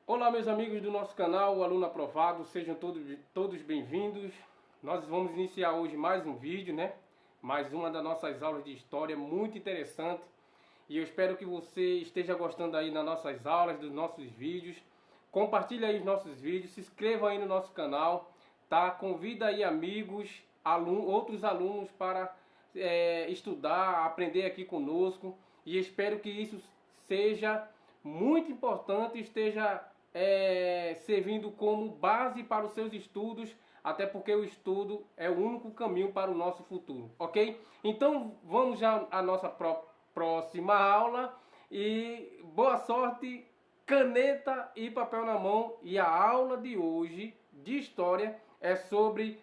Olá, meus amigos do nosso canal, o Aluno Aprovado, sejam todos bem-vindos. Nós vamos iniciar hoje mais um vídeo, né? Mais uma das nossas aulas de história, muito interessante. E eu espero que você esteja gostando aí das nossas aulas, dos nossos vídeos. Compartilhe aí os nossos vídeos, se inscreva aí no nosso canal, tá? Convida aí amigos, outros alunos para estudar, aprender aqui conosco. E espero que isso seja muito importante, esteja servindo como base para os seus estudos, até porque o estudo é o único caminho para o nosso futuro, ok? Então vamos já à nossa próxima aula e boa sorte, caneta e papel na mão. E a aula de hoje de história é sobre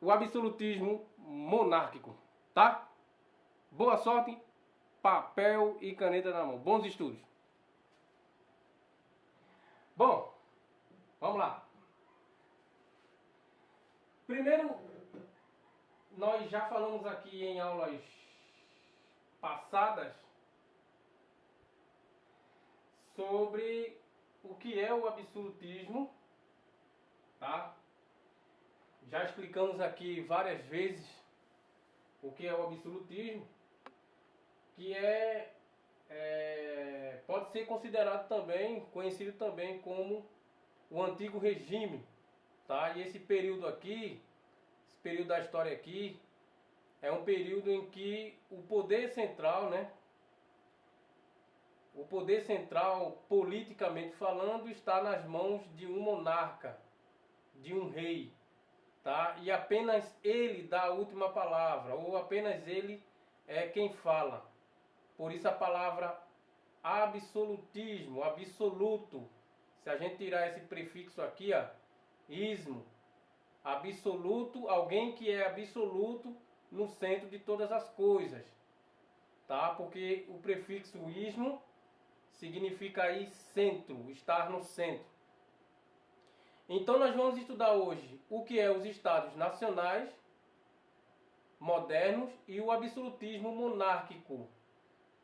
o absolutismo monárquico, tá? Boa sorte, papel e caneta na mão. Bons estudos. Bom, vamos lá. Primeiro, nós já falamos aqui em aulas passadas sobre o que é o absolutismo, tá? Já explicamos aqui várias vezes o que é o absolutismo, que pode ser considerado também, conhecido também como o antigo regime, tá? E esse período aqui, esse período da história aqui, é um período em que o poder central, né? O poder central, politicamente falando, está nas mãos de um monarca, de um rei, tá? E apenas ele dá a última palavra, ou apenas ele é quem fala. Por isso a palavra absolutismo, absoluto. Se a gente tirar esse prefixo aqui, ó, ismo, absoluto, alguém que é absoluto no centro de todas as coisas, tá? Porque o prefixo ismo significa aí centro, estar no centro. Então nós vamos estudar hoje o que é os estados nacionais modernos e o absolutismo monárquico.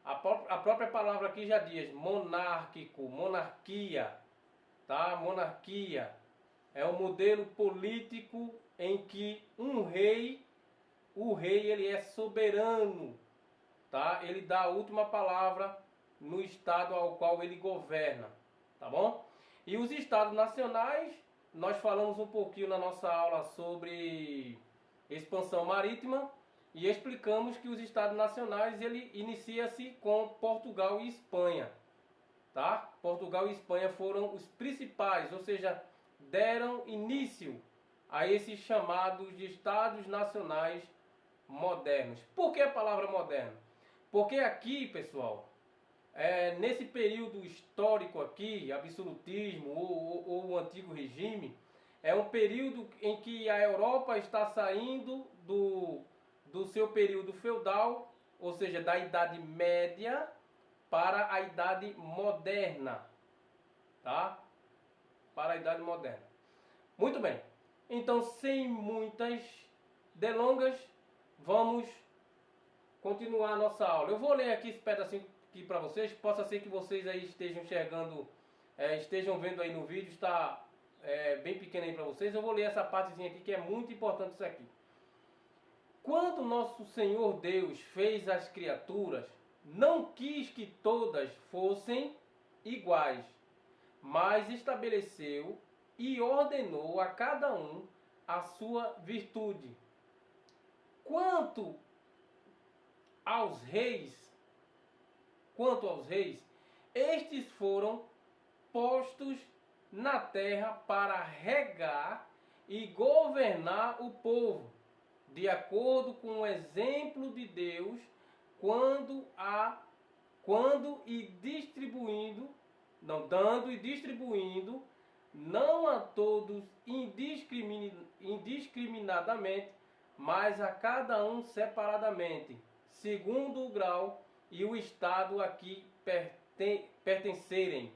A própria palavra aqui já diz monárquico, monarquia, tá? Monarquia é um modelo político em que o rei ele é soberano, tá? Ele dá a última palavra no estado ao qual ele governa, tá bom? E os estados nacionais, nós falamos um pouquinho na nossa aula sobre expansão marítima e explicamos que os estados nacionais ele inicia-se com Portugal e Espanha, tá? Portugal e Espanha foram os principais, ou seja, deram início a esses chamados de estados nacionais modernos. Por que a palavra moderno? Porque aqui, pessoal, nesse período histórico aqui, absolutismo ou o antigo regime, é um período em que a Europa está saindo do seu período feudal, ou seja, da Idade Média para a Idade Moderna, tá? Para a Idade Moderna. Muito bem. Então, sem muitas delongas, vamos continuar a nossa aula. Eu vou ler aqui esse pedacinho aqui para vocês. Possa ser que vocês aí estejam enxergando, estejam vendo aí no vídeo, está bem pequeno aí para vocês. Eu vou ler essa partezinha aqui que é muito importante isso aqui. Quando nosso Senhor Deus fez as criaturas, não quis que todas fossem iguais, mas estabeleceu e ordenou a cada um a sua virtude. Quanto aos reis, estes foram postos na terra para regar e governar o povo, de acordo com o exemplo de Deus, dando e distribuindo, não a todos indiscriminadamente, mas a cada um separadamente, segundo o grau e o estado a que pertencerem.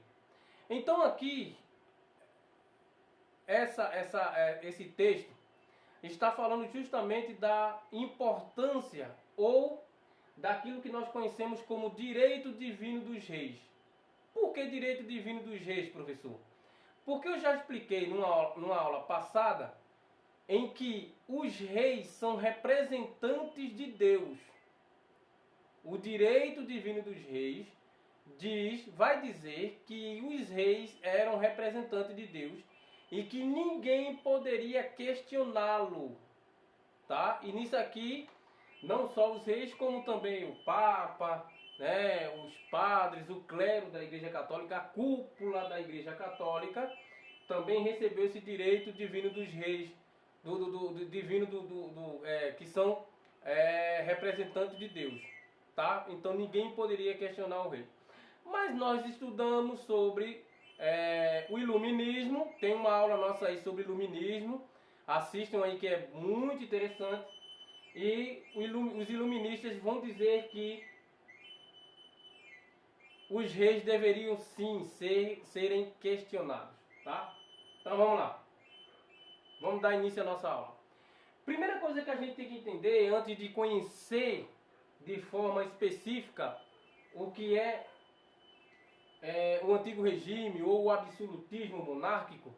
Então aqui, esse texto está falando justamente da importância ou daquilo que nós conhecemos como direito divino dos reis, Por que direito divino dos reis, professor? Porque eu já expliquei numa aula passada em que os reis são representantes de Deus. O direito divino dos reis vai dizer que os reis eram representantes de Deus e que ninguém poderia questioná-lo, tá? E nisso aqui, não só os reis, como também o Papa, né, os padres, o clero da Igreja Católica, a cúpula da Igreja Católica, também recebeu esse direito divino dos reis, que são representantes de Deus, tá? Então ninguém poderia questionar o rei. Mas nós estudamos sobre o iluminismo, tem uma aula nossa aí sobre iluminismo, assistam aí que é muito interessante, e os iluministas vão dizer que os reis deveriam sim serem questionados, tá? Então vamos lá, vamos dar início à nossa aula. Primeira coisa que a gente tem que entender, antes de conhecer de forma específica o que é o antigo regime ou o absolutismo monárquico,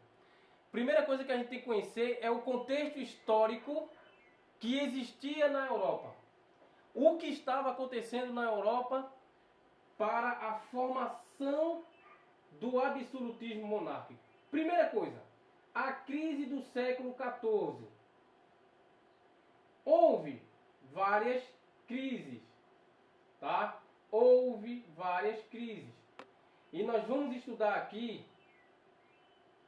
primeira coisa que a gente tem que conhecer é o contexto histórico que existia na Europa. O que estava acontecendo na Europa para a formação do absolutismo monárquico. Primeira coisa, a crise do século XIV. Houve várias crises, tá? Houve várias crises. E nós vamos estudar aqui,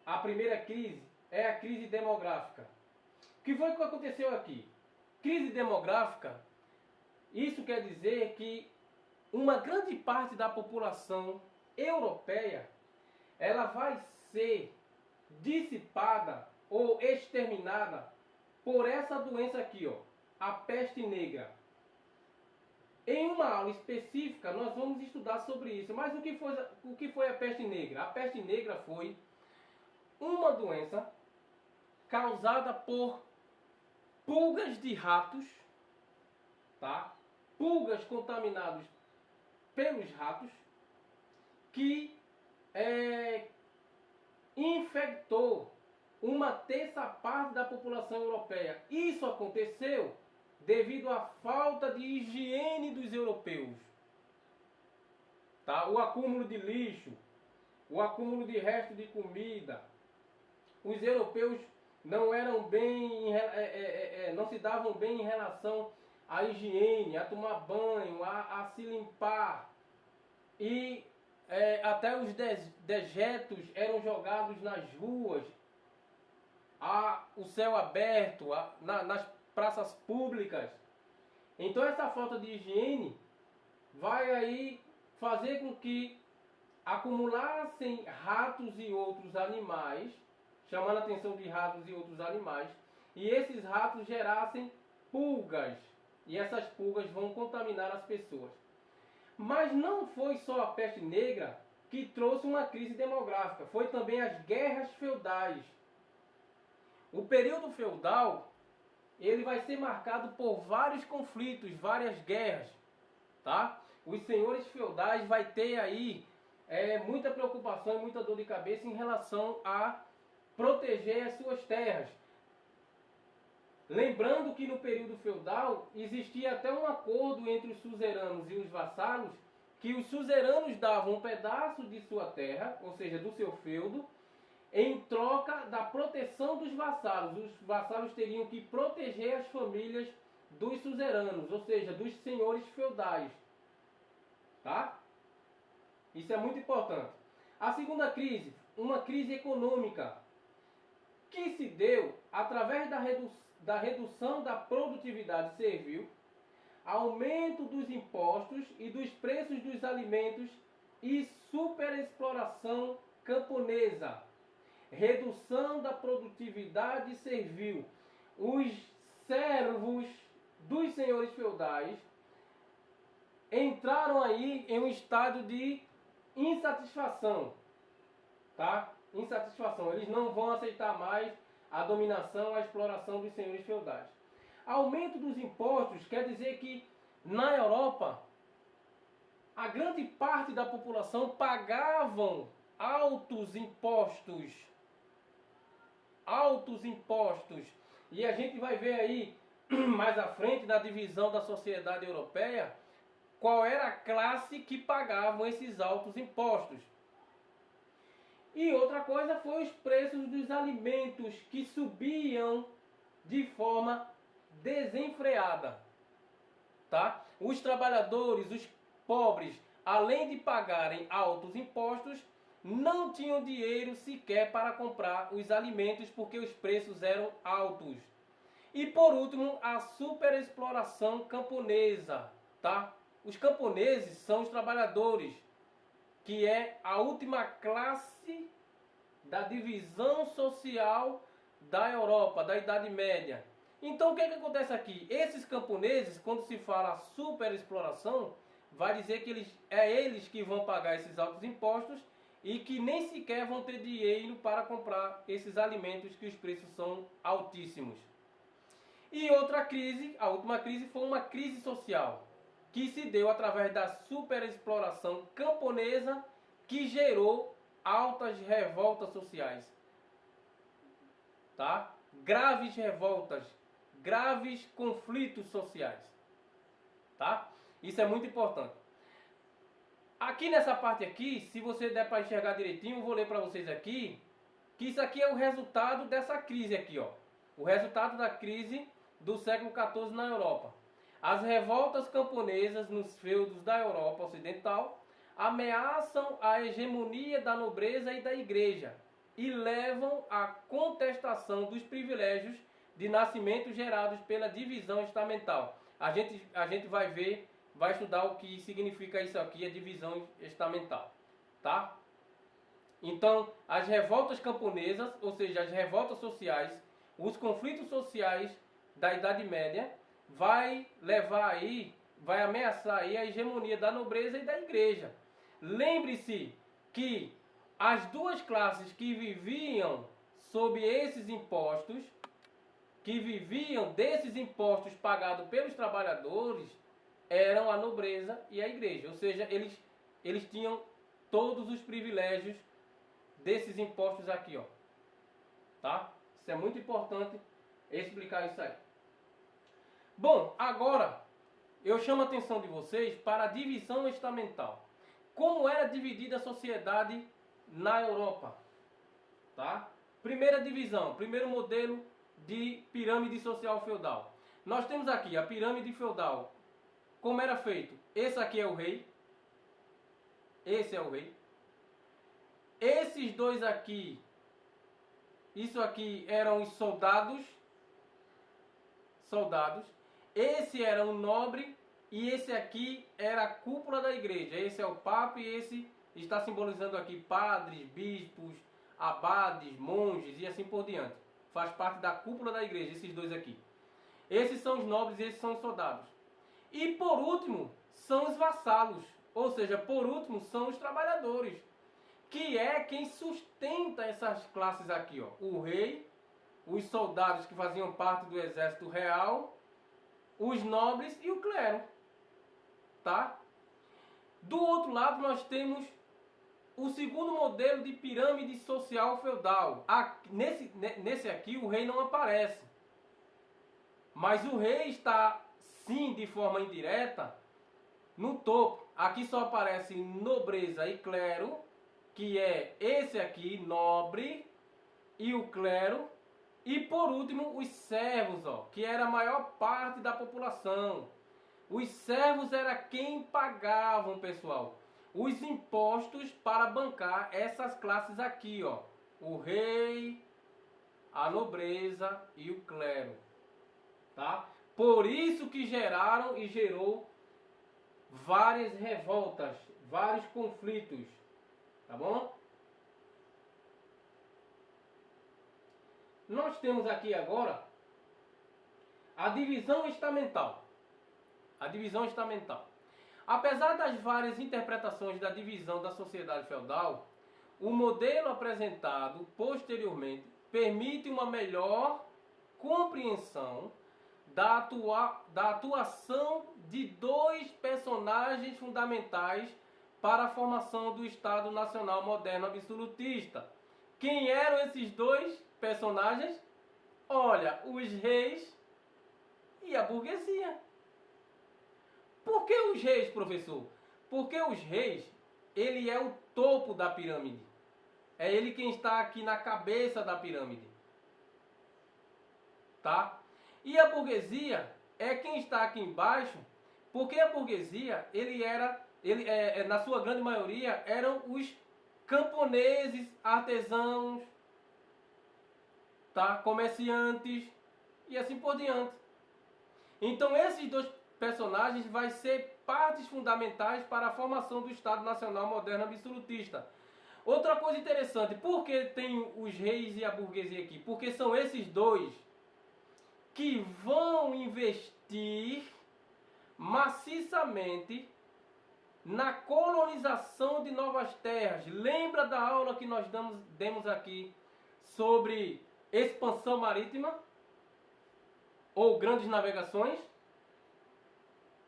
a primeira crise é a crise demográfica. O que foi que aconteceu aqui? Crise demográfica, isso quer dizer que uma grande parte da população europeia, ela vai ser dissipada ou exterminada por essa doença aqui, ó, a peste negra. Em uma aula específica, nós vamos estudar sobre isso. Mas o que foi a peste negra? A peste negra foi uma doença causada por pulgas de ratos, tá? Pulgas contaminadas pelos ratos, que infectou uma terça parte da população europeia. Isso aconteceu devido à falta de higiene dos europeus, tá? O acúmulo de lixo, o acúmulo de resto de comida. Os europeus não eram bem, não se davam bem em relação à higiene, a tomar banho, a se limpar. E até os dejetos eram jogados nas ruas, o céu aberto, nas praças públicas. Então essa falta de higiene vai aí fazer com que acumulassem ratos e outros animais, chamando a atenção de ratos e outros animais, e esses ratos gerassem pulgas, e essas pulgas vão contaminar as pessoas. Mas não foi só a peste negra que trouxe uma crise demográfica, foi também as guerras feudais. O período feudal, ele vai ser marcado por vários conflitos, várias guerras, tá? Os senhores feudais vai ter aí muita preocupação e muita dor de cabeça em relação a proteger as suas terras. Lembrando que no período feudal existia até um acordo entre os suzeranos e os vassalos, que os suzeranos davam um pedaço de sua terra, ou seja, do seu feudo, em troca da proteção dos vassalos. Os vassalos teriam que proteger as famílias dos suzeranos, ou seja, dos senhores feudais. Tá? Isso é muito importante. A segunda crise, uma crise econômica, que se deu através da redução da produtividade servil, aumento dos impostos e dos preços dos alimentos e superexploração camponesa. Redução da produtividade servil. Os servos dos senhores feudais entraram aí em um estado de insatisfação, tá? Insatisfação. Eles não vão aceitar mais a dominação, a exploração dos senhores feudais. Aumento dos impostos quer dizer que na Europa a grande parte da população pagavam altos impostos. Altos impostos. E a gente vai ver aí, mais à frente, na divisão da sociedade europeia, qual era a classe que pagavam esses altos impostos. E outra coisa foi os preços dos alimentos que subiam de forma desenfreada. Tá? Os trabalhadores, os pobres, além de pagarem altos impostos, não tinham dinheiro sequer para comprar os alimentos porque os preços eram altos. E por último, a superexploração camponesa, tá? Os camponeses são os trabalhadores, que é a última classe da divisão social da Europa, da Idade Média. Então o que acontece aqui? Esses camponeses, quando se fala superexploração, vai dizer que eles que vão pagar esses altos impostos e que nem sequer vão ter dinheiro para comprar esses alimentos que os preços são altíssimos. E outra crise, a última crise, foi uma crise social, que se deu através da superexploração camponesa, que gerou altas revoltas sociais. Tá? Graves revoltas, graves conflitos sociais. Tá? Isso é muito importante. Aqui nessa parte aqui, se você der para enxergar direitinho, eu vou ler para vocês aqui, que isso aqui é o resultado dessa crise aqui, ó. O resultado da crise do século XIV na Europa. As revoltas camponesas nos feudos da Europa Ocidental ameaçam a hegemonia da nobreza e da igreja e levam à contestação dos privilégios de nascimento gerados pela divisão estamental. A gente vai ver, vai estudar o que significa isso aqui, a divisão estamental, tá? Então, as revoltas camponesas, ou seja, as revoltas sociais, os conflitos sociais da Idade Média, vai levar aí, vai ameaçar aí a hegemonia da nobreza e da igreja. Lembre-se que as duas classes que viviam sob esses impostos, que viviam desses impostos pagados pelos trabalhadores, eram a nobreza e a igreja. Ou seja, eles tinham todos os privilégios desses impostos aqui, ó. Tá? Isso é muito importante explicar isso aí. Bom, agora eu chamo a atenção de vocês para a divisão estamental. Como era dividida a sociedade na Europa? Tá? Primeira divisão, primeiro modelo de pirâmide social feudal. Nós temos aqui a pirâmide feudal. Como era feito? Esse aqui é o rei. Esse é o rei. Esses dois aqui, isso aqui eram os soldados. Esse era o nobre e esse aqui era a cúpula da igreja. Esse é o papa e esse está simbolizando aqui padres, bispos, abades, monges e assim por diante. Faz parte da cúpula da igreja, esses dois aqui. Esses são os nobres e esses são os soldados. E por último, são os vassalos. Ou seja, por último, são os trabalhadores. Que é quem sustenta essas classes aqui, ó. O rei, os soldados que faziam parte do exército real, os nobres e o clero. Tá? Do outro lado, nós temos o segundo modelo de pirâmide social feudal. Nesse aqui, o rei não aparece. Mas o rei está, sim, de forma indireta, no topo. Aqui só aparece nobreza e clero, que é esse aqui, nobre, e o clero. E por último, os servos, ó, que era a maior parte da população. Os servos era quem pagavam, pessoal, os impostos para bancar essas classes aqui, ó. O rei, a nobreza e o clero. Tá? Por isso que geraram e gerou várias revoltas, vários conflitos. Tá bom? Nós temos aqui agora a divisão estamental. A divisão estamental. Apesar das várias interpretações da divisão da sociedade feudal, o modelo apresentado posteriormente permite uma melhor compreensão da atuação de dois personagens fundamentais para a formação do Estado Nacional Moderno Absolutista. Quem eram esses dois personagens? Olha, os reis e a burguesia. Por que os reis, professor? Porque os reis, ele é o topo da pirâmide. É ele quem está aqui na cabeça da pirâmide. Tá? E a burguesia é quem está aqui embaixo, porque a burguesia, na sua grande maioria, eram os camponeses, artesãos, tá? Comerciantes e assim por diante. Então esses dois personagens vão ser partes fundamentais para a formação do Estado Nacional Moderno Absolutista. Outra coisa interessante, por que tem os reis e a burguesia aqui? Porque são esses dois que vão investir maciçamente na colonização de novas terras. Lembra da aula que nós demos aqui sobre expansão marítima ou grandes navegações?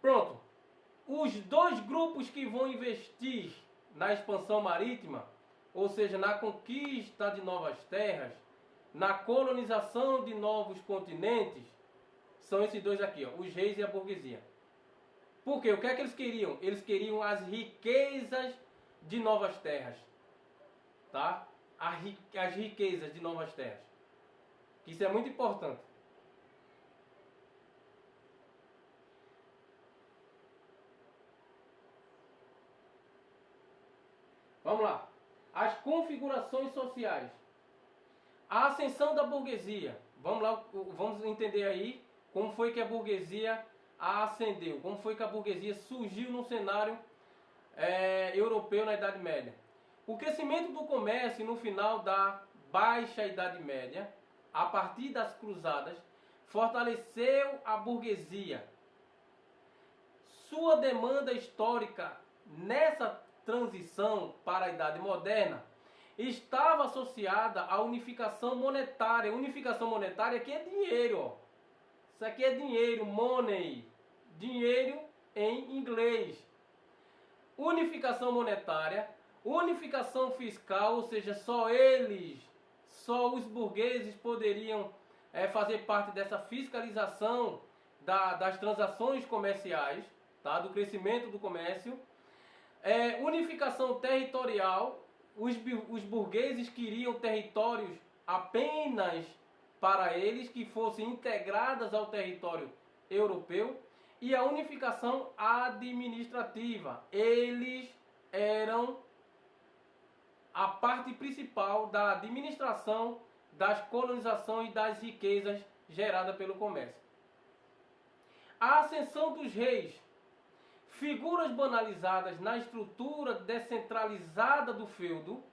Pronto. Os dois grupos que vão investir na expansão marítima, ou seja, na conquista de novas terras, na colonização de novos continentes, são esses dois aqui, ó, os reis e a burguesia. Por quê? O que é que eles queriam? Eles queriam as riquezas de novas terras. Tá? As riquezas de novas terras. Isso é muito importante. Vamos lá. As configurações sociais. A ascensão da burguesia. Vamos lá, vamos entender aí como foi que a burguesia ascendeu, como foi que a burguesia surgiu no cenário europeu na Idade Média. O crescimento do comércio no final da Baixa Idade Média, a partir das cruzadas, fortaleceu a burguesia. Sua demanda histórica nessa transição para a Idade Moderna estava associada à unificação monetária. Unificação monetária aqui é dinheiro, ó. Isso aqui é dinheiro, money. Dinheiro em inglês. Unificação monetária, unificação fiscal, ou seja, só os burgueses poderiam fazer parte dessa fiscalização das transações comerciais, tá? Do crescimento do comércio. Unificação territorial, os burgueses queriam territórios apenas para eles, que fossem integradas ao território europeu. E a unificação administrativa, eles eram a parte principal da administração, das colonizações e das riquezas geradas pelo comércio. A ascensão dos reis, figuras banalizadas na estrutura descentralizada do feudo,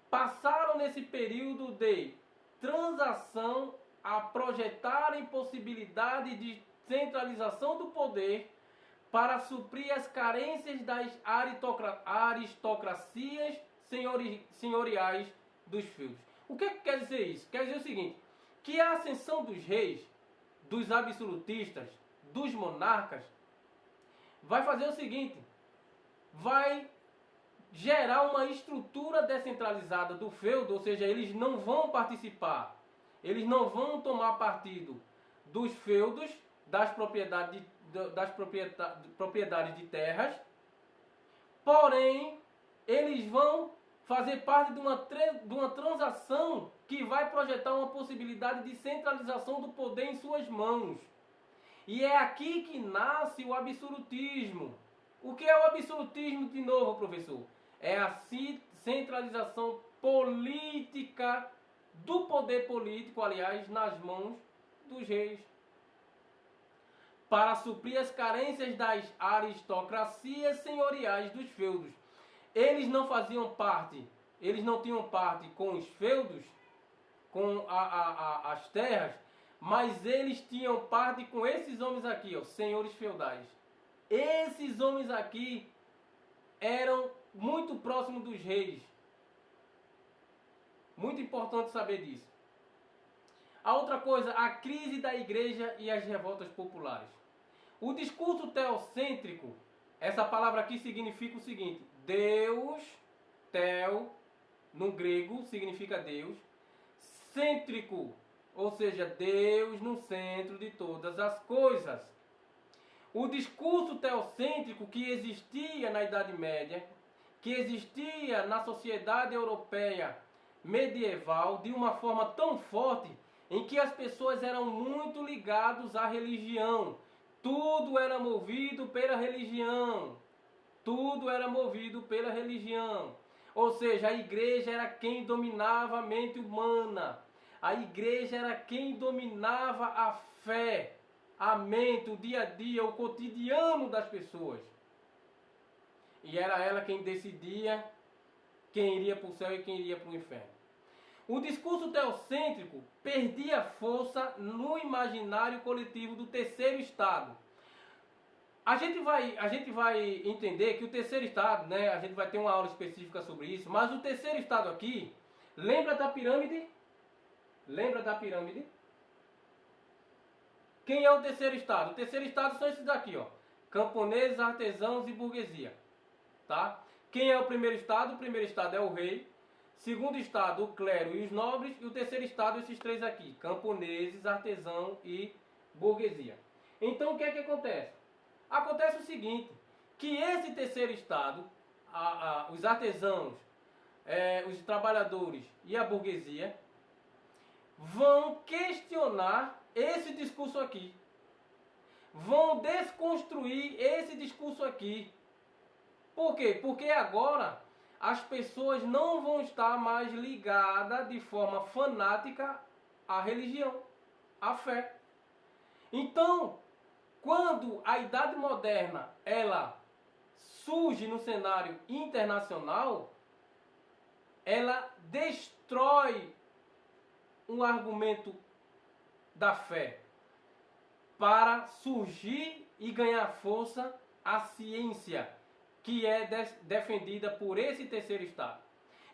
passaram nesse período de transação a projetarem possibilidade de centralização do poder para suprir as carências das aristocracias senhoriais dos feudos. O que quer dizer isso? Quer dizer o seguinte, que a ascensão dos reis, dos absolutistas, dos monarcas, vai fazer o seguinte, vai gerar uma estrutura descentralizada do feudo, ou seja, eles não vão participar, eles não vão tomar partido dos feudos, das propriedades de terras, porém, eles vão fazer parte de uma transação que vai projetar uma possibilidade de centralização do poder em suas mãos. E é aqui que nasce o absolutismo. O que é o absolutismo de novo, professor? É a centralização política do poder político, aliás, nas mãos dos reis, para suprir as carências das aristocracias senhoriais dos feudos. Eles não faziam parte, eles não tinham parte com os feudos, com as terras, mas eles tinham parte com esses homens aqui, ó, senhores feudais. Esses homens aqui eram muito próximos dos reis. Muito importante saber disso. A outra coisa, a crise da igreja e as revoltas populares. O discurso teocêntrico, essa palavra aqui significa o seguinte: Deus, teo, no grego significa Deus, cêntrico, ou seja, Deus no centro de todas as coisas. O discurso teocêntrico que existia na Idade Média, que existia na sociedade europeia medieval, de uma forma tão forte, em que as pessoas eram muito ligadas à religião. Tudo era movido pela religião. Tudo era movido pela religião. Ou seja, a igreja era quem dominava a mente humana. A igreja era quem dominava a fé, a mente, o dia a dia, o cotidiano das pessoas. E era ela quem decidia quem iria para o céu e quem iria para o inferno. O discurso teocêntrico perdia força no imaginário coletivo do terceiro estado. A gente vai entender que o terceiro estado, né, a gente vai ter uma aula específica sobre isso, mas o terceiro estado aqui, lembra da pirâmide? Lembra da pirâmide? Quem é o terceiro estado? O terceiro estado são esses daqui, ó: camponeses, artesãos e burguesia. Tá? Quem é o primeiro estado? O primeiro estado é o rei. Segundo estado, o clero e os nobres. E o terceiro estado, esses três aqui: camponeses, artesão e burguesia. Então, o que é que acontece? Acontece o seguinte, que esse terceiro estado, os artesãos, os trabalhadores e a burguesia, vão questionar esse discurso aqui. Vão desconstruir esse discurso aqui. Por quê? Porque agora as pessoas não vão estar mais ligadas de forma fanática à religião, à fé. Então, quando a Idade Moderna ela surge no cenário internacional, ela destrói um argumento da fé para surgir e ganhar força a ciência, que é defendida por esse terceiro estado.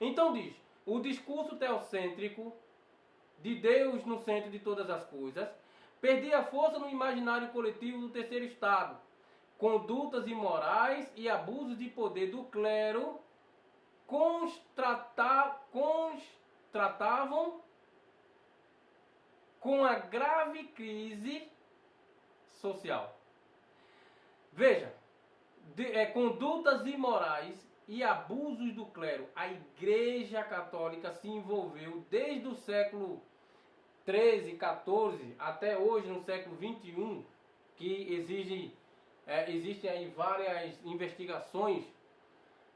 Então diz, o discurso teocêntrico de Deus no centro de todas as coisas perdia força no imaginário coletivo do terceiro estado. Condutas imorais e abusos de poder do clero tratavam com a grave crise social. Veja, condutas imorais e abusos do clero. A Igreja Católica se envolveu desde o século 13, 14, até hoje no século 21, que existem aí várias investigações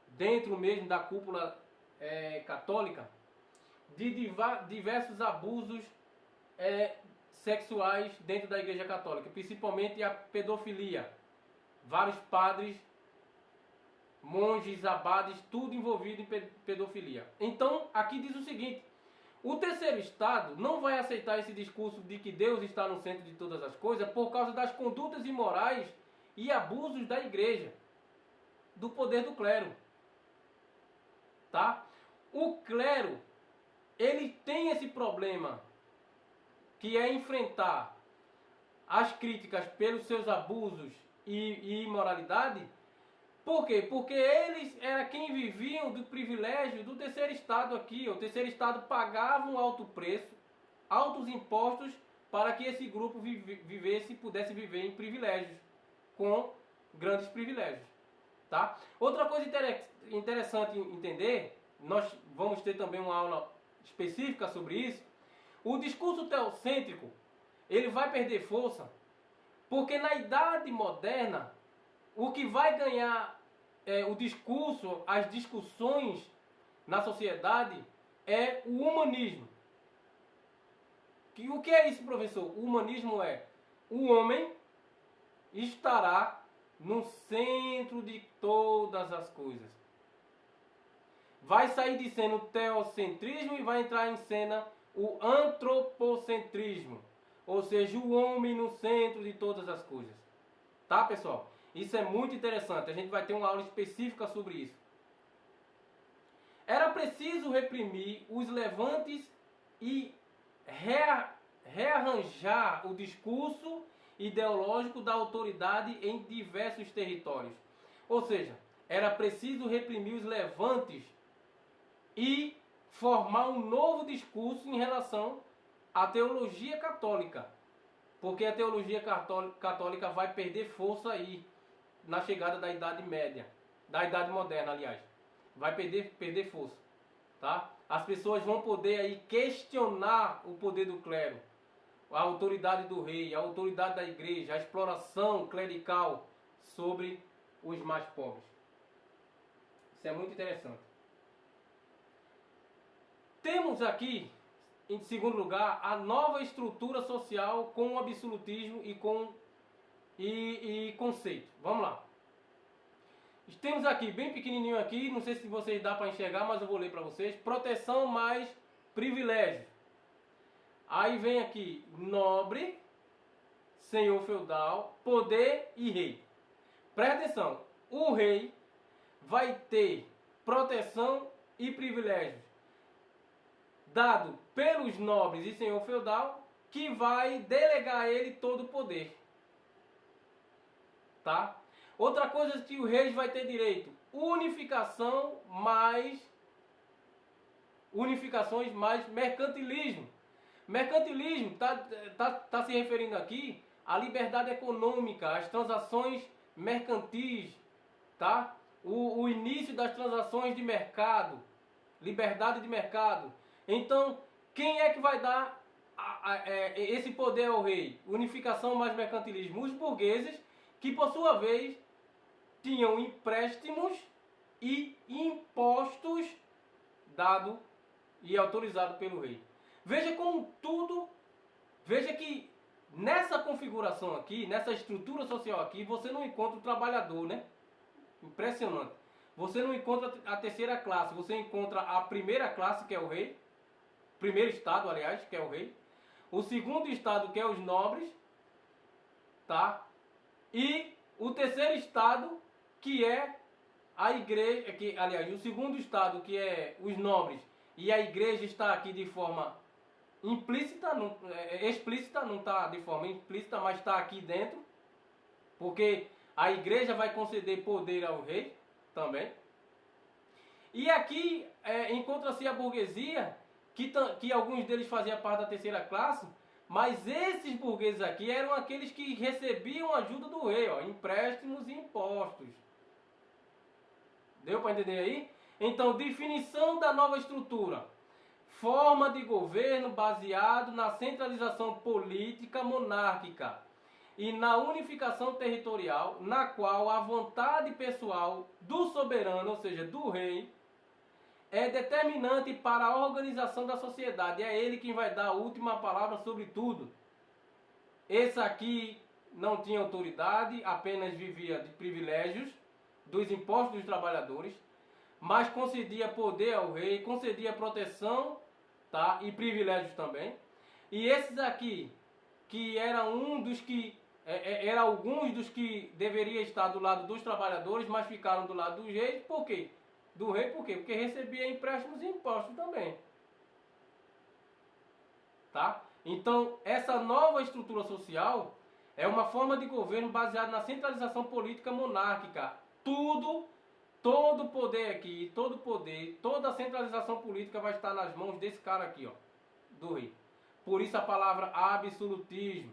dentro mesmo da cúpula católica de diversos abusos sexuais dentro da Igreja Católica, principalmente a pedofilia. Vários padres, monges, abades, tudo envolvido em pedofilia. Então, aqui diz o seguinte: o terceiro estado não vai aceitar esse discurso de que Deus está no centro de todas as coisas por causa das condutas imorais e abusos da igreja, do poder do clero. Tá? O clero, ele tem esse problema, que é enfrentar as críticas pelos seus abusos e imoralidade. Por quê? Porque eles eram quem viviam do privilégio do terceiro estado aqui. O terceiro estado pagava um alto preço, altos impostos, para que esse grupo pudesse viver em privilégios, com grandes privilégios. Tá? Outra coisa interessante entender, nós vamos ter também uma aula específica sobre isso. O discurso teocêntrico, ele vai perder força, porque na Idade Moderna, o que vai ganhar o discurso, as discussões na sociedade é o humanismo. O que é isso, professor? O humanismo é: o homem estará no centro de todas as coisas. Vai sair de cena o teocentrismo e vai entrar em cena o antropocentrismo. Ou seja, o homem no centro de todas as coisas. Tá, pessoal? Isso é muito interessante. A gente vai ter uma aula específica sobre isso. Era preciso reprimir os levantes e rearranjar o discurso ideológico da autoridade em diversos territórios. Ou seja, era preciso reprimir os levantes e formar um novo discurso em relação à teologia católica. Porque a teologia católica vai perder força aí na chegada da Idade Média, da Idade Moderna, aliás. Vai perder força, tá? As pessoas vão poder aí questionar o poder do clero, a autoridade do rei, a autoridade da igreja, a exploração clerical sobre os mais pobres. Isso é muito interessante. Temos aqui, em segundo lugar, a nova estrutura social com o absolutismo e conceito. Vamos lá. Temos aqui, bem pequenininho aqui, não sei se vocês dá para enxergar, mas eu vou ler para vocês. Proteção mais privilégio. Aí vem aqui, nobre, senhor feudal, poder e rei. Presta atenção, o rei vai ter proteção e privilégios dado pelos nobres e senhor feudal, que vai delegar a ele todo o poder. Tá? Outra coisa que o rei vai ter direito, unificações mais mercantilismo. Mercantilismo tá se referindo aqui à liberdade econômica, às transações mercantis, tá? O início das transações de mercado, liberdade de mercado. Então, quem é que vai dar esse poder ao rei? Unificação mais mercantilismo. Os burgueses, que por sua vez tinham empréstimos e impostos dado e autorizado pelo rei. Veja como tudo, veja que nessa configuração aqui, nessa estrutura social aqui, você não encontra o trabalhador, né? Impressionante. Você não encontra a terceira classe, você encontra a primeira classe, que é o rei, primeiro estado, aliás, que é o rei, o segundo estado, que é os nobres, tá? E o terceiro estado, que é a igreja, aliás, o segundo estado, que é os nobres, e a igreja está aqui de forma implícita, explícita, não está de forma implícita, mas está aqui dentro, porque a igreja vai conceder poder ao rei também. E aqui encontra-se a burguesia, que alguns deles faziam parte da terceira classe, mas esses burgueses aqui eram aqueles que recebiam ajuda do rei, ó, empréstimos e impostos. Deu para entender aí? Então, definição da nova estrutura. Forma de governo baseado na centralização política monárquica e na unificação territorial, na qual a vontade pessoal do soberano, ou seja, do rei, é determinante para a organização da sociedade. É ele quem vai dar a última palavra sobre tudo. Esse aqui não tinha autoridade, apenas vivia de privilégios, dos impostos dos trabalhadores, mas concedia poder ao rei, concedia proteção, tá? E privilégios também. E esses aqui, que eram alguns dos que deveriam estar do lado dos trabalhadores, mas ficaram do lado dos reis. Por quê? Do rei por quê? Porque recebia empréstimos e impostos também. Tá? Então, essa nova estrutura social é uma forma de governo baseada na centralização política monárquica. Todo poder aqui, toda a centralização política vai estar nas mãos desse cara aqui, ó, do rei. Por isso a palavra absolutismo.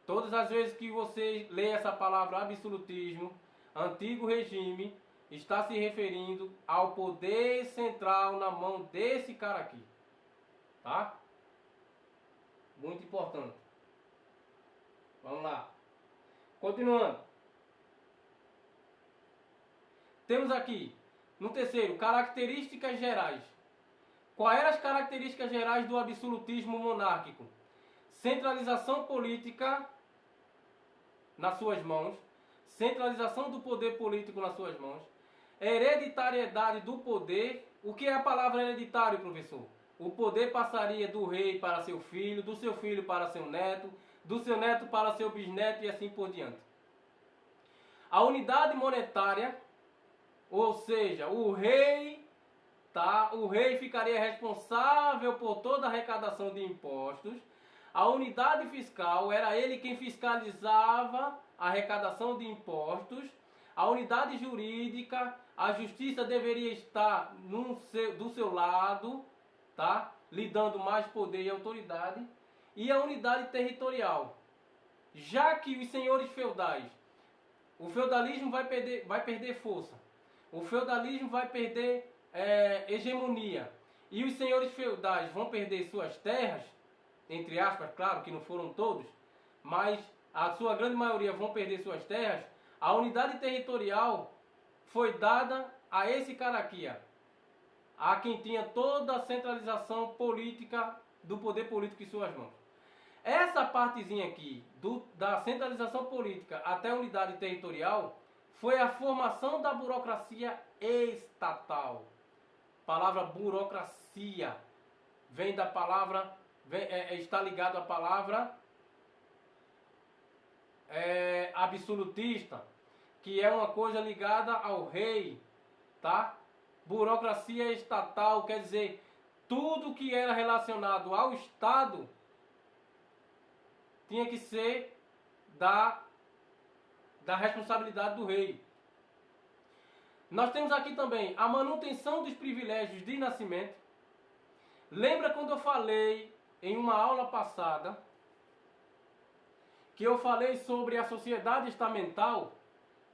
Todas as vezes que você lê essa palavra absolutismo, antigo regime, está se referindo ao poder central na mão desse cara aqui. Tá? Muito importante. Vamos lá. Continuando. Temos aqui, no terceiro, características gerais. Quais eram as características gerais do absolutismo monárquico? Centralização política nas suas mãos, centralização do poder político nas suas mãos, hereditariedade do poder. O que é a palavra hereditário, professor? O poder passaria do rei para seu filho, do seu filho para seu neto, do seu neto para seu bisneto e assim por diante. A unidade monetária, ou seja, o rei ficaria responsável por toda a arrecadação de impostos. A unidade fiscal era ele quem fiscalizava a arrecadação de impostos. A unidade jurídica, a justiça deveria estar do seu lado, tá? Lhe dando mais poder e autoridade. E a unidade territorial. Já que os senhores feudais, o feudalismo vai perder força. O feudalismo vai perder hegemonia. E os senhores feudais vão perder suas terras, entre aspas, claro que não foram todos, mas a sua grande maioria vão perder suas terras. A unidade territorial foi dada a esse cara aqui, a quem tinha toda a centralização política do poder político em suas mãos. Essa partezinha aqui, da centralização política até a unidade territorial, foi a formação da burocracia estatal. A palavra burocracia vem da palavra, está ligado à palavra absolutista, que é uma coisa ligada ao rei, tá? Burocracia estatal quer dizer tudo que era relacionado ao Estado tinha que ser da responsabilidade do rei. Nós temos aqui também a manutenção dos privilégios de nascimento. Lembra quando eu falei em uma aula passada que eu falei sobre a sociedade estamental,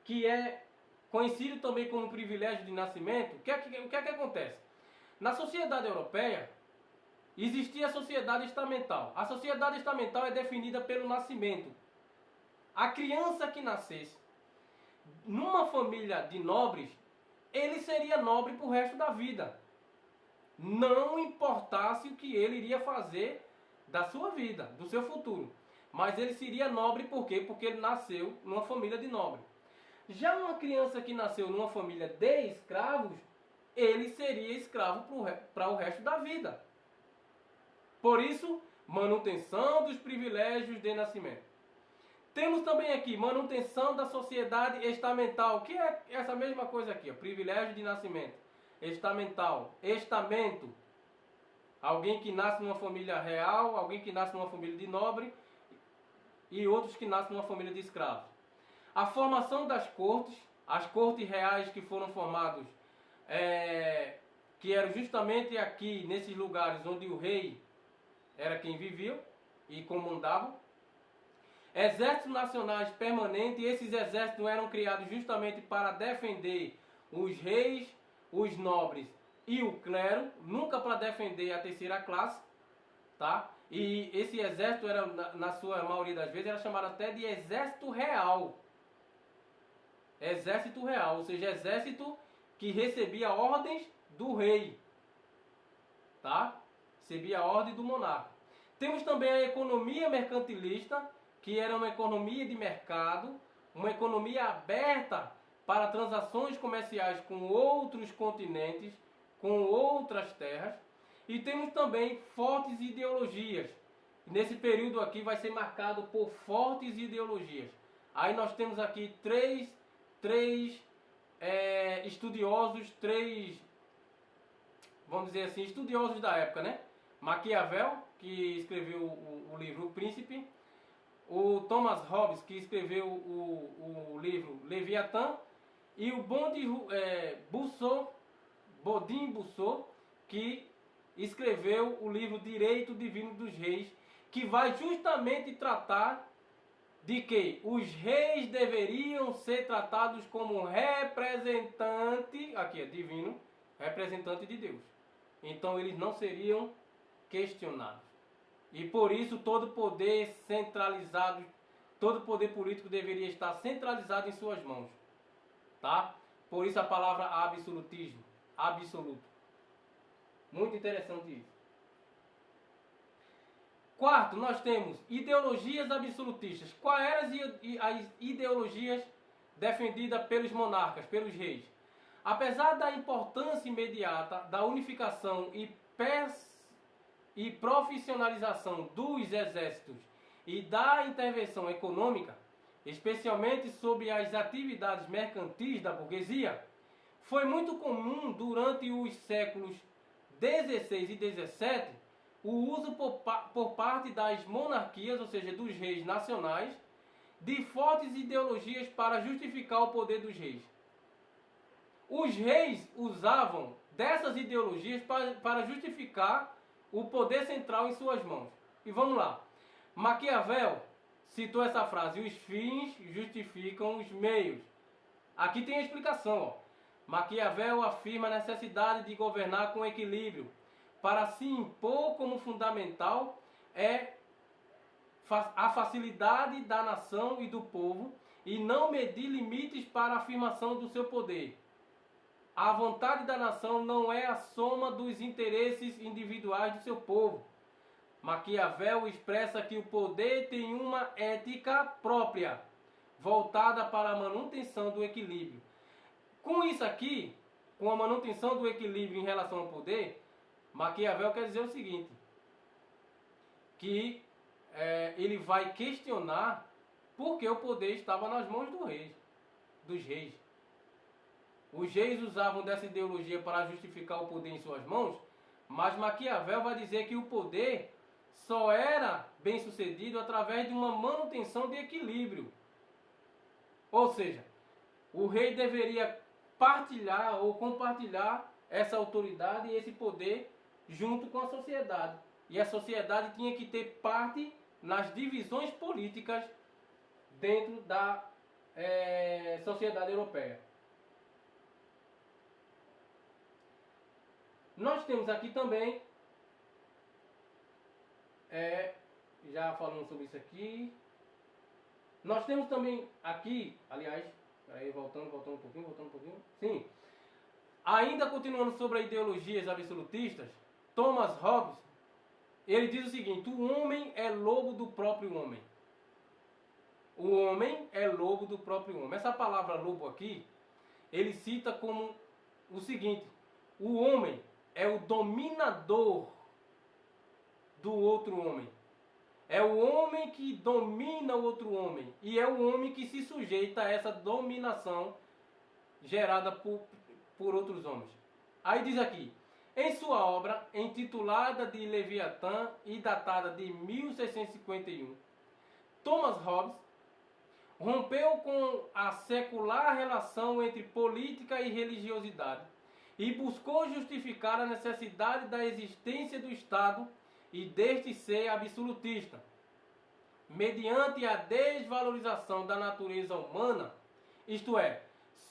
que é conhecido também como privilégio de nascimento? O que é que acontece? Na sociedade europeia existia a sociedade estamental. A sociedade estamental é definida pelo nascimento. A criança que nascesse numa família de nobres, ele seria nobre para o resto da vida. Não importasse o que ele iria fazer da sua vida, do seu futuro. Mas ele seria nobre por quê? Porque ele nasceu numa família de nobre. Já uma criança que nasceu numa família de escravos, ele seria escravo para o resto da vida. Por isso, manutenção dos privilégios de nascimento. Temos também aqui manutenção da sociedade estamental, que é essa mesma coisa aqui, ó, privilégio de nascimento. Estamental, estamento, alguém que nasce numa família real, alguém que nasce numa família de nobre e outros que nascem numa família de escravos. A formação das cortes, as cortes reais que foram formadas, que eram justamente aqui, nesses lugares onde o rei era quem vivia e comandava. Exércitos nacionais permanentes, e esses exércitos eram criados justamente para defender os reis, os nobres e o clero, nunca para defender a terceira classe, tá? E esse exército era, na sua maioria das vezes, era chamado até de exército real. Exército real, ou seja, exército que recebia ordens do rei, tá? Recebia a ordem do monarca. Temos também a economia mercantilista, que era uma economia de mercado, uma economia aberta para transações comerciais com outros continentes, com outras terras. E temos também fortes ideologias. Nesse período aqui vai ser marcado por fortes ideologias. Aí nós temos aqui três estudiosos, vamos dizer assim, estudiosos da época, né? Maquiavel, que escreveu o livro O Príncipe, o Thomas Hobbes, que escreveu o livro Leviatã, e o Bodin Boussot, que escreveu o livro Direito Divino dos Reis, que vai justamente tratar de que os reis deveriam ser tratados como representante, aqui é divino, representante de Deus. Então eles não seriam questionados. E por isso todo poder centralizado, todo poder político deveria estar centralizado em suas mãos. Tá? Por isso a palavra absolutismo, absoluto. Muito interessante isso. Quarto, nós temos ideologias absolutistas. Quais eram as ideologias defendidas pelos monarcas, pelos reis? Apesar da importância imediata da unificação e profissionalização dos exércitos e da intervenção econômica, especialmente sobre as atividades mercantis da burguesia, foi muito comum durante os séculos XVI e XVII o uso por parte das monarquias, ou seja, dos reis nacionais, de fortes ideologias para justificar o poder dos reis. Os reis usavam dessas ideologias para justificar o poder central em suas mãos. E vamos lá. Maquiavel citou essa frase: os fins justificam os meios. Aqui tem a explicação. Ó. Maquiavel afirma a necessidade de governar com equilíbrio, para se impor como fundamental a facilidade da nação e do povo e não medir limites para a afirmação do seu poder. A vontade da nação não é a soma dos interesses individuais do seu povo. Maquiavel expressa que o poder tem uma ética própria, voltada para a manutenção do equilíbrio. Com isso aqui, com a manutenção do equilíbrio em relação ao poder, Maquiavel quer dizer o seguinte, que ele vai questionar por que o poder estava nas mãos dos reis. Os reis usavam dessa ideologia para justificar o poder em suas mãos, mas Maquiavel vai dizer que o poder só era bem sucedido através de uma manutenção de equilíbrio. Ou seja, o rei deveria partilhar ou compartilhar essa autoridade e esse poder junto com a sociedade. E a sociedade tinha que ter parte nas divisões políticas dentro da sociedade europeia. Nós temos aqui também, já falando sobre isso aqui, nós temos também aqui, aliás, voltando um pouquinho, sim, ainda continuando sobre as ideologias absolutistas, Thomas Hobbes, ele diz o seguinte: o homem é lobo do próprio homem. O homem é lobo do próprio homem. Essa palavra lobo aqui, ele cita como o seguinte: o homem é o dominador do outro homem. É o homem que domina o outro homem. E é o homem que se sujeita a essa dominação gerada por outros homens. Aí diz aqui: em sua obra, intitulada de Leviatã e datada de 1651, Thomas Hobbes rompeu com a secular relação entre política e religiosidade e buscou justificar a necessidade da existência do Estado e deste ser absolutista, mediante a desvalorização da natureza humana, isto é,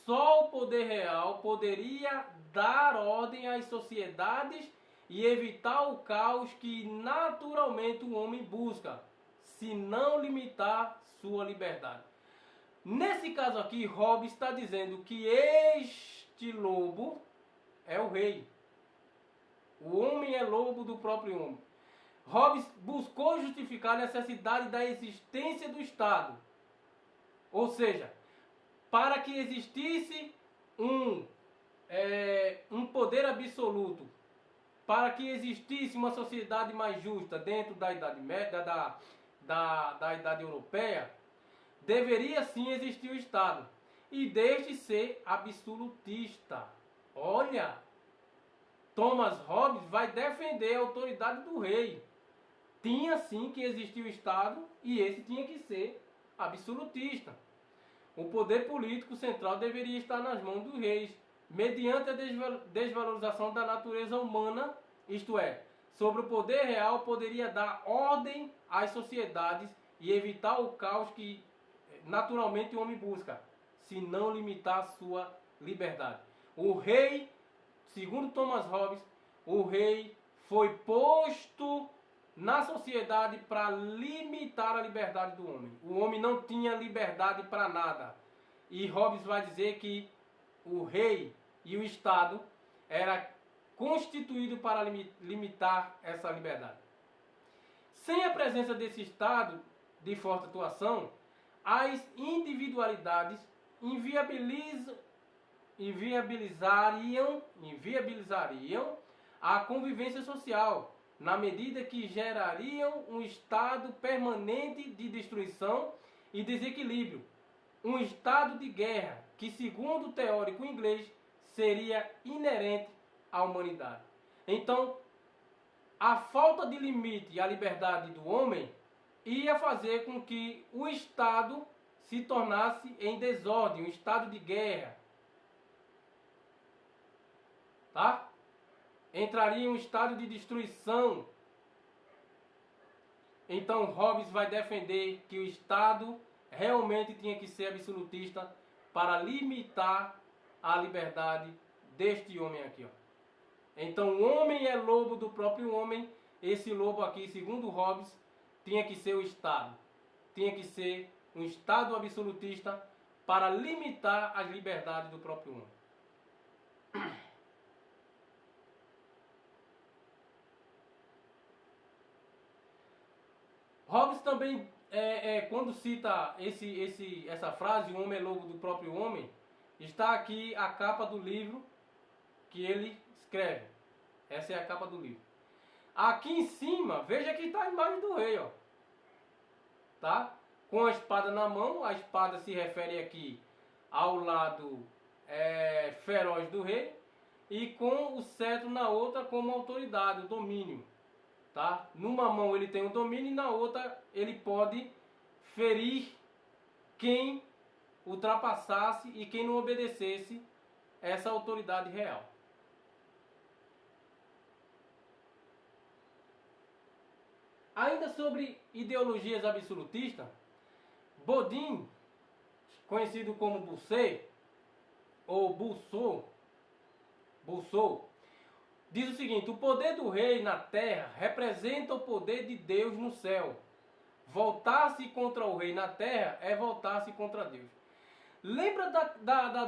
só o poder real poderia dar ordem às sociedades e evitar o caos que naturalmente o homem busca, se não limitar sua liberdade. Nesse caso aqui, Hobbes está dizendo que este lobo é o rei. O homem é lobo do próprio homem. Hobbes buscou justificar a necessidade da existência do Estado. Ou seja, para que existisse um poder absoluto, para que existisse uma sociedade mais justa dentro da Idade Média, da Idade Europeia, deveria sim existir o Estado. E deste ser absolutista. Olha, Thomas Hobbes vai defender a autoridade do rei. Tinha sim que existir o Estado e esse tinha que ser absolutista. O poder político central deveria estar nas mãos dos reis, mediante a desvalorização da natureza humana, isto é, sobre o poder real poderia dar ordem às sociedades e evitar o caos que naturalmente o homem busca, se não limitar sua liberdade. O rei, segundo Thomas Hobbes, o rei foi posto na sociedade para limitar a liberdade do homem. O homem não tinha liberdade para nada. E Hobbes vai dizer que o rei e o Estado era constituído para limitar essa liberdade. Sem a presença desse Estado de forte atuação, as individualidades inviabilizariam a convivência social, na medida que gerariam um estado permanente de destruição e desequilíbrio, um estado de guerra que, segundo o teórico inglês, seria inerente à humanidade. Então, a falta de limite à liberdade do homem ia fazer com que o Estado se tornasse em desordem, um estado de guerra. Tá? Entraria em um estado de destruição. Então Hobbes vai defender que o Estado realmente tinha que ser absolutista para limitar a liberdade deste homem aqui. Ó. Então o homem é lobo do próprio homem. Esse lobo aqui, segundo Hobbes, tinha que ser o Estado. Tinha que ser um Estado absolutista para limitar as liberdades do próprio homem. Hobbes também, quando cita essa frase, o homem é lobo do próprio homem, está aqui a capa do livro que ele escreve. Essa é a capa do livro. Aqui em cima, veja que está a imagem do rei, ó. Tá? Com a espada na mão, a espada se refere aqui ao lado feroz do rei, e com o cetro na outra como autoridade, o domínio. Tá? Numa mão ele tem o domínio e na outra ele pode ferir quem ultrapassasse e quem não obedecesse essa autoridade real. Ainda sobre ideologias absolutistas, Bodin, conhecido como Bossuet, ou Bossuet, diz o seguinte: o poder do rei na terra representa o poder de Deus no céu. Voltar-se contra o rei na terra é voltar-se contra Deus. Lembra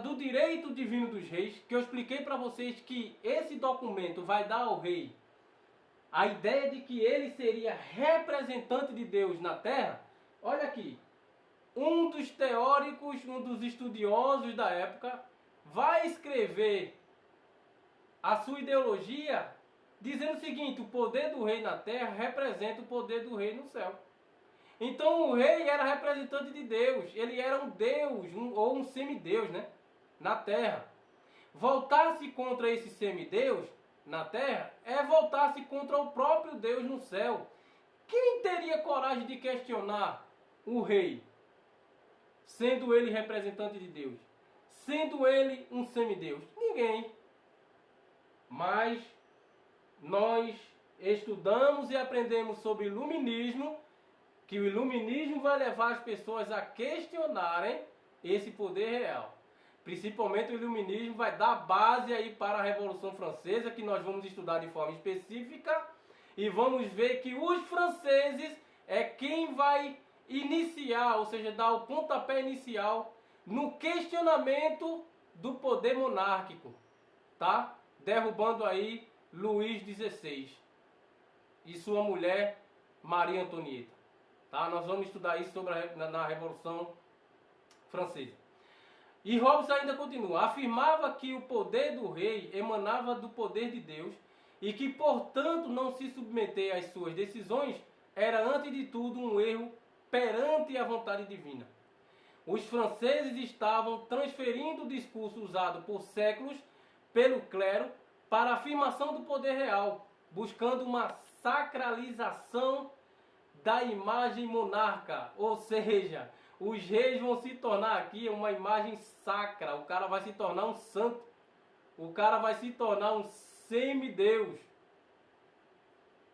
do direito divino dos reis, que eu expliquei para vocês que esse documento vai dar ao rei a ideia de que ele seria representante de Deus na terra? Olha aqui, um dos teóricos, um dos estudiosos da época, vai escrever a sua ideologia dizendo o seguinte: o poder do rei na terra representa o poder do rei no céu. Então o rei era representante de Deus, ele era um deus, ou um semideus, né, na terra. Voltar-se contra esse semideus na terra é voltar-se contra o próprio Deus no céu. Quem teria coragem de questionar o rei, sendo ele representante de Deus, sendo ele um semideus? Ninguém. Mas nós estudamos e aprendemos sobre iluminismo, que o iluminismo vai levar as pessoas a questionarem esse poder real. Principalmente o iluminismo vai dar base aí para a Revolução Francesa, que nós vamos estudar de forma específica, e vamos ver que os franceses é quem vai iniciar, ou seja, dar o pontapé inicial no questionamento do poder monárquico, tá? Derrubando aí Luís XVI e sua mulher Maria Antonieta. Tá? Nós vamos estudar isso na Revolução Francesa. E Hobbes ainda continua: afirmava que o poder do rei emanava do poder de Deus e que, portanto, não se submeter às suas decisões era, antes de tudo, um erro perante a vontade divina. Os franceses estavam transferindo o discurso usado por séculos pelo clero para a afirmação do poder real, buscando uma sacralização da imagem monarca. Ou seja, os reis vão se tornar aqui uma imagem sacra. O cara vai se tornar um santo. O cara vai se tornar um semideus.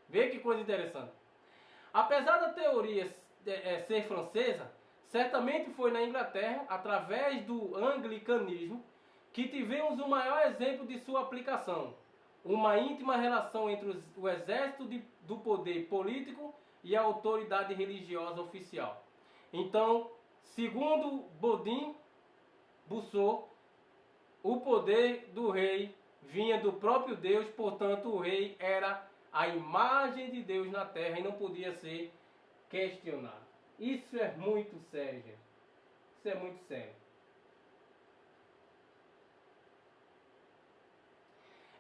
Vê que coisa interessante. Apesar da teoria ser francesa, certamente foi na Inglaterra, através do anglicanismo, que tivemos o maior exemplo de sua aplicação. Uma íntima relação entre o exército do poder político e a autoridade religiosa oficial. Então, segundo Bodin, Bossuet, o poder do rei vinha do próprio Deus, portanto o rei era a imagem de Deus na terra e não podia ser questionado. Isso é muito sério, gente. Isso é muito sério.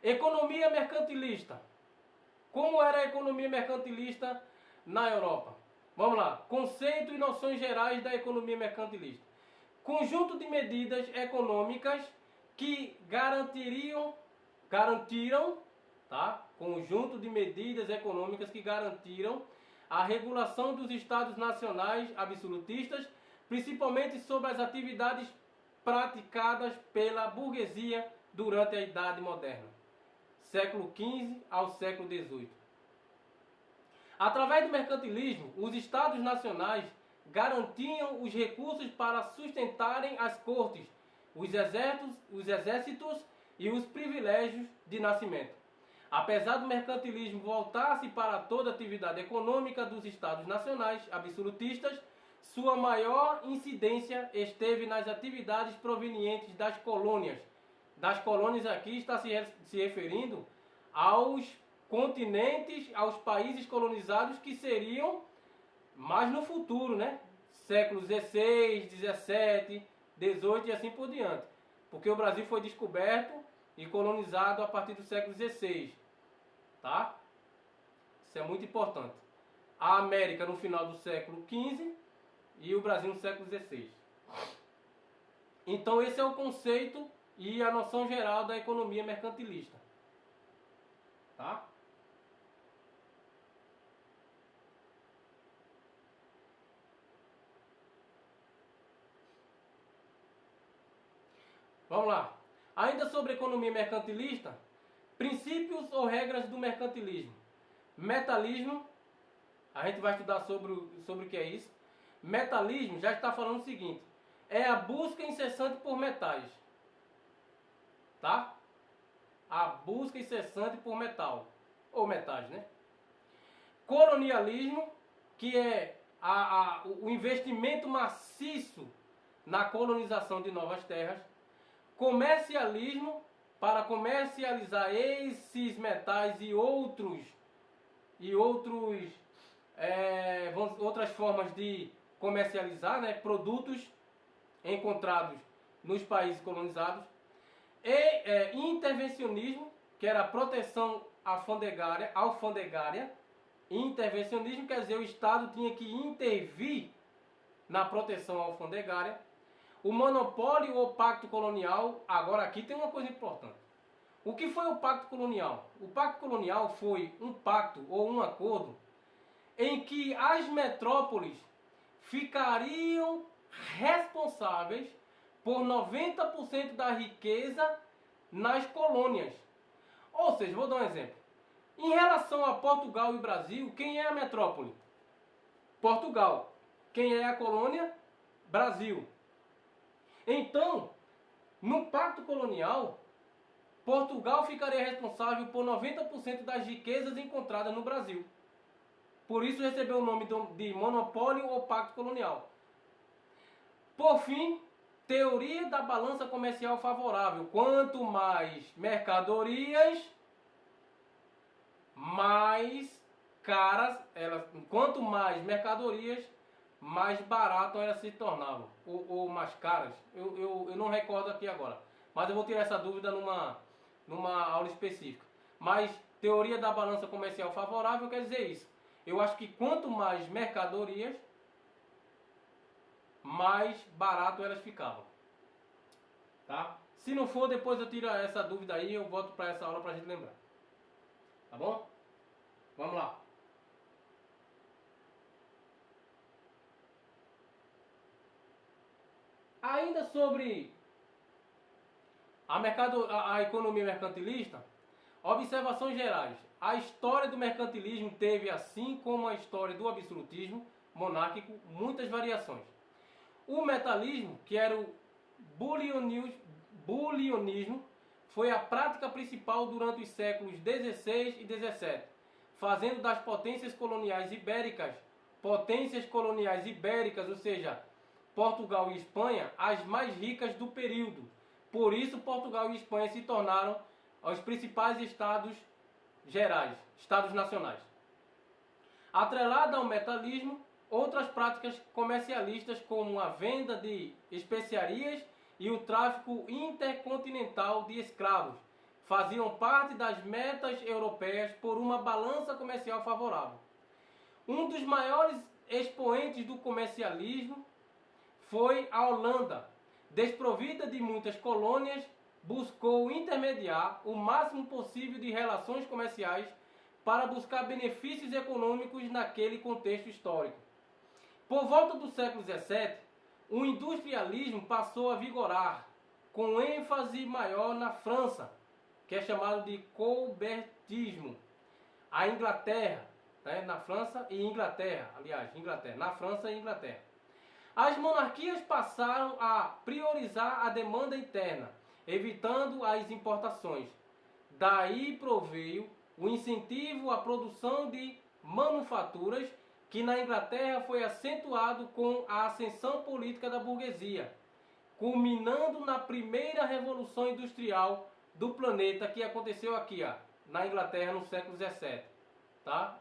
Economia mercantilista. Como era a economia mercantilista na Europa? Vamos lá. Conceito e noções gerais da economia mercantilista. Conjunto de medidas econômicas que garantiram, tá, conjunto de medidas econômicas que garantiram a regulação dos estados nacionais absolutistas, principalmente sobre as atividades praticadas pela burguesia durante a Idade Moderna, século XV ao século XVIII. Através do mercantilismo, os estados nacionais garantiam os recursos para sustentarem as cortes, os exércitos e os privilégios de nascimento. Apesar do mercantilismo voltar-se para toda a atividade econômica dos estados nacionais absolutistas, sua maior incidência esteve nas atividades provenientes das colônias. Das colônias aqui está se referindo aos continentes, aos países colonizados que seriam mais no futuro, né? Séculos XVI, XVII, XVIII e assim por diante. Porque o Brasil foi descoberto e colonizado a partir do século XVI. Tá? Isso é muito importante. A América no final do século XV e o Brasil no século XVI. Então esse é o conceito e a noção geral da economia mercantilista. Tá? Vamos lá. Ainda sobre economia mercantilista, princípios ou regras do mercantilismo. Metalismo, a gente vai estudar sobre o que é isso. Metalismo já está falando o seguinte: é a busca incessante por metais. Tá? A busca incessante por metal. Ou metais, né? Colonialismo, que é o investimento maciço na colonização de novas terras. Comercialismo, para comercializar esses metais e outras formas de comercializar, né, produtos encontrados nos países colonizados. E intervencionismo, que era a proteção alfandegária. Intervencionismo quer dizer o Estado tinha que intervir na proteção alfandegária. O monopólio ou pacto colonial. Agora aqui tem uma coisa importante. O que foi o pacto colonial? O pacto colonial foi um pacto ou um acordo em que as metrópoles ficariam responsáveis por 90% da riqueza nas colônias. Ou seja, vou dar um exemplo. Em relação a Portugal e Brasil, quem é a metrópole? Portugal. Quem é a colônia? Brasil. Então, no pacto colonial, Portugal ficaria responsável por 90% das riquezas encontradas no Brasil. Por isso recebeu o nome de monopólio ou pacto colonial. Por fim, teoria da balança comercial favorável. Quanto mais mercadorias, mais caras elas. Quanto mais mercadorias, mais barato elas se tornavam. Ou mais caras. Eu não recordo aqui agora. Mas eu vou tirar essa dúvida numa aula específica. Mas teoria da balança comercial favorável quer dizer isso. Eu acho que quanto mais mercadorias, mais barato elas ficavam. Tá? Se não for, depois eu tiro essa dúvida aí, eu volto para essa aula para a gente lembrar. Tá bom? Vamos lá. Ainda sobre a economia mercantilista, observações gerais. A história do mercantilismo teve, assim como a história do absolutismo monárquico, muitas variações. O metalismo, que era o bulionismo, foi a prática principal durante os séculos XVI e XVII, fazendo das potências coloniais ibéricas, ou seja, Portugal e Espanha, as mais ricas do período. Por isso, Portugal e Espanha se tornaram os principais estados gerais, estados nacionais. Atrelada ao metalismo, outras práticas comercialistas como a venda de especiarias e o tráfico intercontinental de escravos faziam parte das metas europeias por uma balança comercial favorável. Um dos maiores expoentes do comercialismo foi a Holanda, desprovida de muitas colônias buscou intermediar o máximo possível de relações comerciais para buscar benefícios econômicos naquele contexto histórico. Por volta do século XVII, o industrialismo passou a vigorar, com ênfase maior na França, que é chamado de colbertismo. A Inglaterra, na França e Inglaterra, na França e Inglaterra. As monarquias passaram a priorizar a demanda interna, evitando as importações. Daí proveio o incentivo à produção de manufaturas, que na Inglaterra foi acentuado com a ascensão política da burguesia, culminando na primeira revolução industrial do planeta, que aconteceu aqui, na Inglaterra, no século XVII. Tá?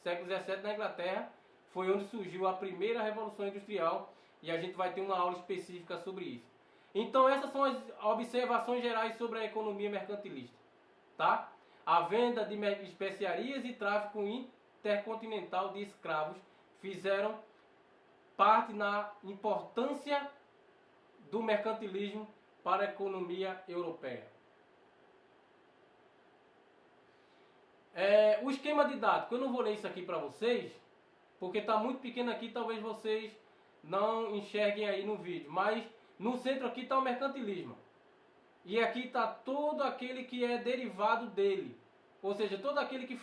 Século XVII na Inglaterra foi onde surgiu a primeira revolução industrial, e a gente vai ter uma aula específica sobre isso. Então essas são as observações gerais sobre a economia mercantilista. Tá? A venda de especiarias e tráfico intercontinental de escravos fizeram parte na importância do mercantilismo para a economia europeia. O esquema didático, eu não vou ler isso aqui para vocês, porque está muito pequeno aqui, talvez vocês não enxerguem aí no vídeo, mas no centro aqui está o mercantilismo. E aqui está todo aquele que é derivado dele, ou seja, todo aquele que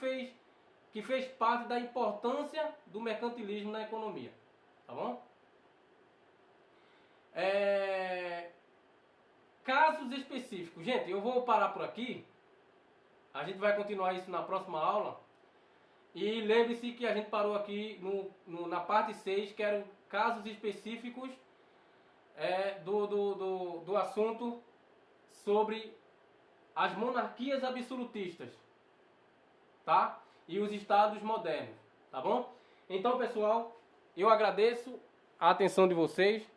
fez parte da importância do mercantilismo na economia. Tá bom? Casos específicos. Gente, eu vou parar por aqui. A gente vai continuar isso na próxima aula. E lembre-se que a gente parou aqui na parte 6, que eram casos específicos do assunto sobre as monarquias absolutistas, tá? E os estados modernos, tá bom? Então, pessoal, eu agradeço a atenção de vocês.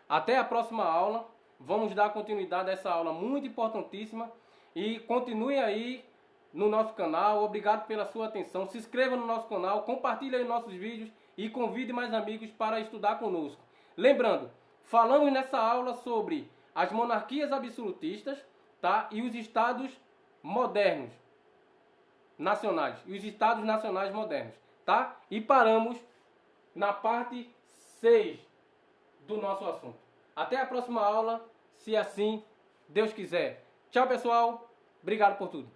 Até a próxima aula. Vamos dar continuidade a essa aula muito importantíssima. E continue aí no nosso canal. Obrigado pela sua atenção. Se inscreva no nosso canal, compartilhe aí nossos vídeos e convide mais amigos para estudar conosco. Lembrando, falamos nessa aula sobre as monarquias absolutistas, tá? E os estados modernos nacionais. E os estados nacionais modernos, tá? E paramos na parte 6 do nosso assunto. Até a próxima aula, se assim Deus quiser. Tchau, pessoal. Obrigado por tudo.